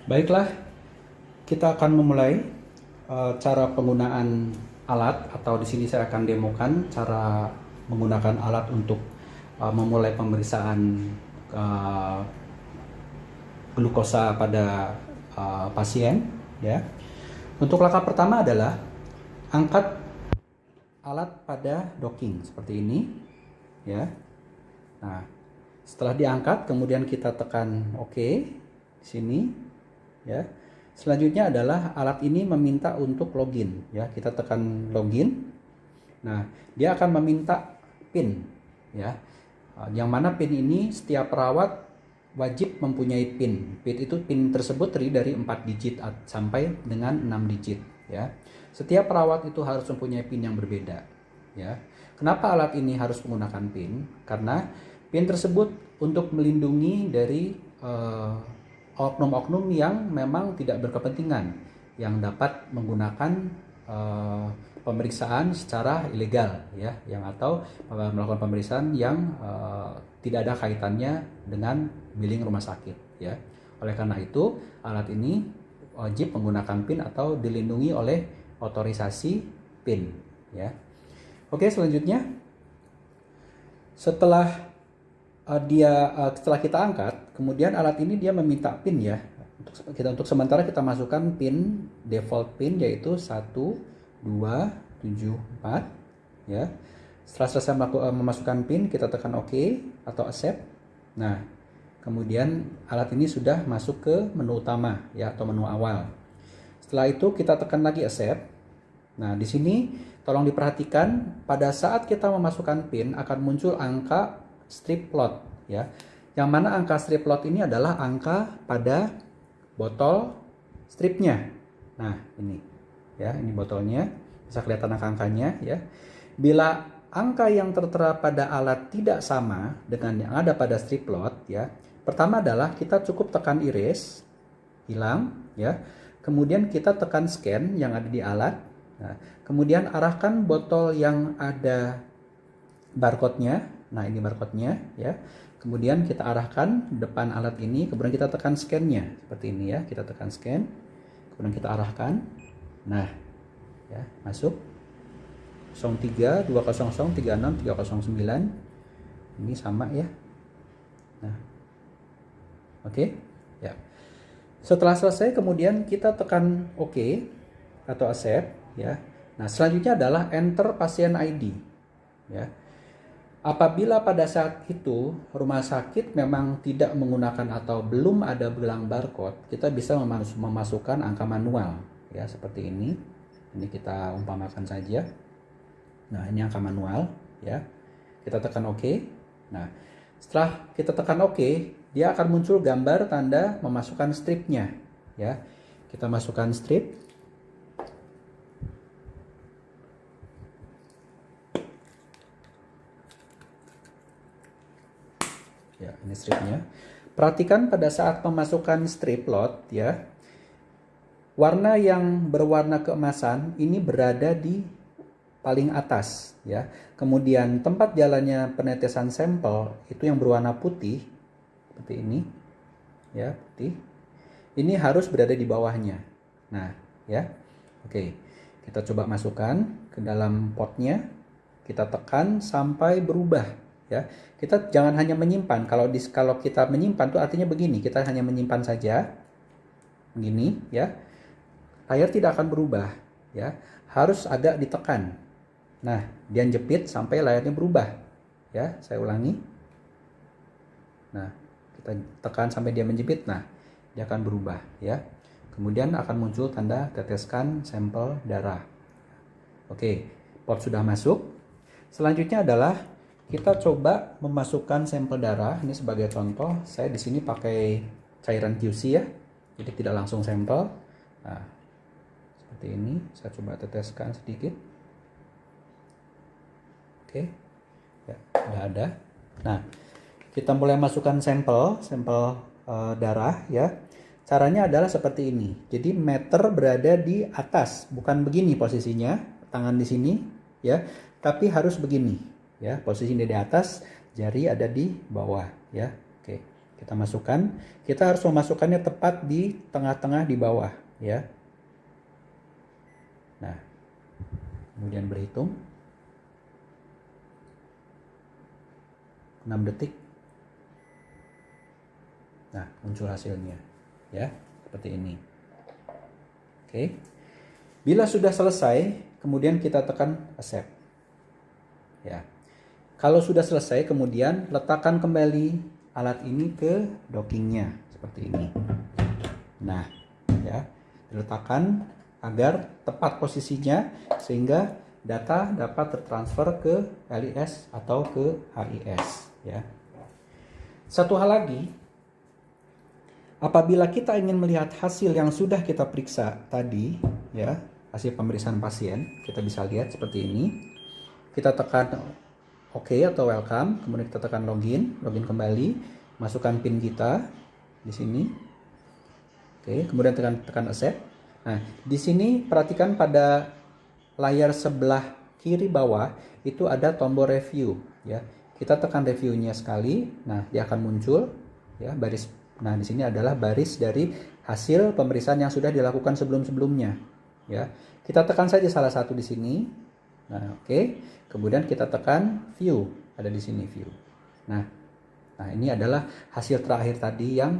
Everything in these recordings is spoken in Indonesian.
Baiklah, kita akan memulai cara penggunaan alat, atau di sini saya akan demokan cara menggunakan alat untuk memulai pemeriksaan uh, glukosa pada pasien, ya. Untuk langkah pertama adalah angkat alat pada docking seperti ini, ya. Nah, setelah diangkat kemudian kita tekan OK di sini, ya. Selanjutnya adalah alat ini meminta untuk login, ya. Kita tekan login. Nah, dia akan meminta PIN, ya. Yang mana PIN ini setiap perawat wajib mempunyai PIN. PIN tersebut terdiri dari 4 digit sampai dengan 6 digit, ya. Setiap perawat itu harus mempunyai PIN yang berbeda, ya. Kenapa alat ini harus menggunakan PIN? Karena PIN tersebut untuk melindungi dari oknum-oknum yang memang tidak berkepentingan, yang dapat menggunakan pemeriksaan secara ilegal, ya, yang atau melakukan pemeriksaan yang tidak ada kaitannya dengan billing rumah sakit, ya. Oleh karena itu alat ini wajib menggunakan PIN atau dilindungi oleh otorisasi PIN, ya. Oke, selanjutnya setelah setelah kita angkat, kemudian alat ini dia meminta PIN, ya. Untuk sementara kita masukkan PIN default PIN, yaitu 1274, ya. Setelah selesai memasukkan PIN, kita tekan OK atau accept. Nah, kemudian alat ini sudah masuk ke menu utama, ya, atau menu awal. Setelah itu kita tekan lagi accept. Nah, di sini tolong diperhatikan, pada saat kita memasukkan PIN akan muncul angka strip plot, ya. Yang mana angka strip plot ini adalah angka pada botol stripnya. Nah, ini, ya, ini botolnya, bisa kelihatan angka-angkanya, ya. Bila angka yang tertera pada alat tidak sama dengan yang ada pada strip plot, ya, pertama adalah kita cukup tekan erase, hilang, ya. Kemudian kita tekan scan yang ada di alat. Nah, kemudian arahkan botol yang ada barcode-nya. Nah, ini barcode-nya, ya. Kemudian kita arahkan depan alat ini, kemudian kita tekan scan-nya seperti ini, ya. Kita tekan scan, kemudian kita arahkan. Nah, ya, masuk 03 200 36 309. Ini sama, ya. Nah, oke, ya. Setelah selesai kemudian kita tekan OK atau accept, ya. Nah, selanjutnya adalah enter pasien ID, ya. Apabila pada saat itu rumah sakit memang tidak menggunakan atau belum ada gelang barcode, kita bisa memasukkan angka manual, ya, seperti ini. Ini kita umpamakan saja. Nah, ini angka manual, ya. Kita tekan OK. Nah, setelah kita tekan OK, dia akan muncul gambar tanda memasukkan stripnya, ya. Kita masukkan strip. Ya, ini stripnya. Perhatikan pada saat memasukkan strip plot, ya, warna yang berwarna keemasan ini berada di paling atas, ya. Kemudian tempat jalannya penetesan sampel itu yang berwarna putih seperti ini, ya, putih. Ini harus berada di bawahnya. Nah, ya. Oke. Kita coba masukkan ke dalam potnya. Kita tekan sampai berubah, ya. Kita jangan hanya menyimpan. Kalau kita menyimpan itu artinya begini, kita hanya menyimpan saja begini, ya. Layar tidak akan berubah, ya. Harus agak ditekan. Nah, dia jepit sampai layarnya berubah, ya. Saya ulangi. Nah, kita tekan sampai dia menjepit. Nah, dia akan berubah, ya. Kemudian akan muncul tanda teteskan sampel darah. Oke, port sudah masuk. Selanjutnya adalah kita coba memasukkan sampel darah. Ini sebagai contoh, saya di sini pakai cairan QC, ya. Jadi tidak langsung sampel. Nah, seperti ini. Saya coba teteskan sedikit. Oke, ya, udah ada. Nah, kita mulai masukkan sampel darah, ya. Caranya adalah seperti ini. Jadi meter berada di atas, bukan begini posisinya, tangan di sini, ya, tapi harus begini, ya. Posisinya di atas, jari ada di bawah, ya. Oke, kita masukkan. Kita harus memasukkannya tepat di tengah-tengah di bawah, ya. Nah, kemudian berhitung 6 detik. Nah, muncul hasilnya, ya, seperti ini. Oke. Bila sudah selesai, kemudian kita tekan accept. Ya. Kalau sudah selesai, kemudian letakkan kembali alat ini ke dockingnya seperti ini. Nah, ya, diletakkan agar tepat posisinya sehingga data dapat tertransfer ke LIS atau ke HIS, ya. Satu hal lagi, apabila kita ingin melihat hasil yang sudah kita periksa tadi, ya, hasil pemeriksaan pasien, kita bisa lihat seperti ini. Kita tekan OK atau welcome, kemudian kita tekan login kembali, masukkan PIN kita di sini. Oke, kemudian tekan accept. Nah, di sini perhatikan pada layar sebelah kiri bawah itu ada tombol review, ya. Kita tekan reviewnya sekali, nah dia akan muncul, ya, baris. Nah, di sini adalah baris dari hasil pemeriksaan yang sudah dilakukan sebelum-sebelumnya, ya. Kita tekan saja salah satu di sini. Nah, oke. Kemudian kita tekan view, ada di sini view. Nah, ini adalah hasil terakhir tadi yang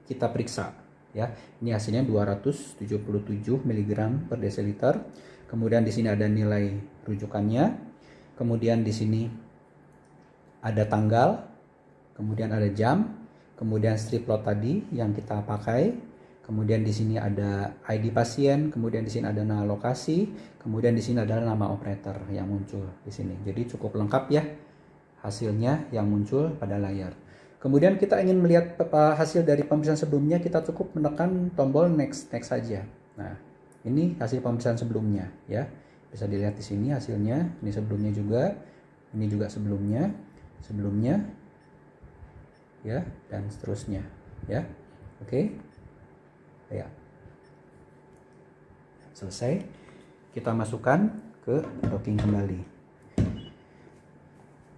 kita periksa, ya. Ini hasilnya 277 mg per desiliter. Kemudian di sini ada nilai rujukannya. Kemudian di sini ada tanggal, kemudian ada jam, kemudian strip plot tadi yang kita pakai. Kemudian di sini ada ID pasien, kemudian di sini ada nama lokasi, kemudian di sini adalah nama operator yang muncul di sini. Jadi cukup lengkap ya hasilnya yang muncul pada layar. Kemudian kita ingin melihat hasil dari pemeriksaan sebelumnya, kita cukup menekan tombol next saja. Nah, ini hasil pemeriksaan sebelumnya, ya. Bisa dilihat di sini hasilnya. Ini sebelumnya juga, ini juga sebelumnya, ya, dan seterusnya, ya. Oke. Ya, selesai, kita masukkan ke docking kembali.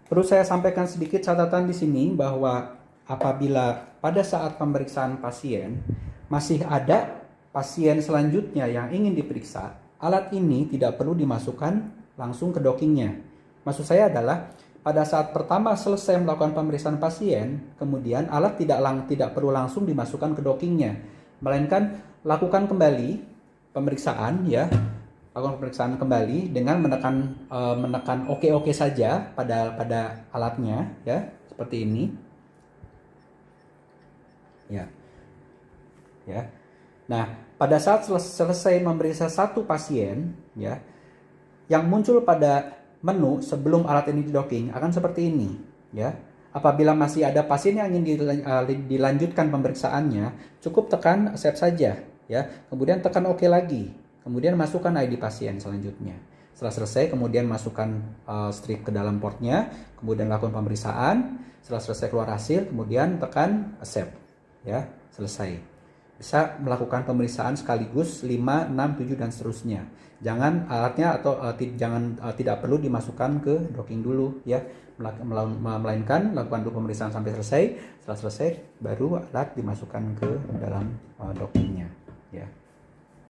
Perlu saya sampaikan sedikit catatan di sini bahwa apabila pada saat pemeriksaan pasien masih ada pasien selanjutnya yang ingin diperiksa, alat ini tidak perlu dimasukkan langsung ke dockingnya. Maksud saya adalah pada saat pertama selesai melakukan pemeriksaan pasien, kemudian alat tidak perlu langsung dimasukkan ke dockingnya, melainkan lakukan kembali pemeriksaan, ya, lakukan pemeriksaan kembali dengan menekan OK saja pada alatnya, ya, seperti ini, ya. Nah, pada saat selesai memeriksa satu pasien, ya, yang muncul pada menu sebelum alat ini di-docking akan seperti ini, ya. Apabila masih ada pasien yang ingin dilanjutkan pemeriksaannya, cukup tekan accept saja, ya. Kemudian tekan OK lagi. Kemudian masukkan ID pasien selanjutnya. Setelah selesai, kemudian masukkan strip ke dalam portnya, kemudian lakukan pemeriksaan. Setelah selesai keluar hasil, kemudian tekan accept, ya, selesai. Bisa melakukan pemeriksaan sekaligus 5, 6, 7 dan seterusnya. Jangan alatnya atau tidak perlu dimasukkan ke docking dulu, ya. Melainkan lakukan dulu pemeriksaan sampai selesai. Setelah selesai baru alat dimasukkan ke dalam dockingnya, ya.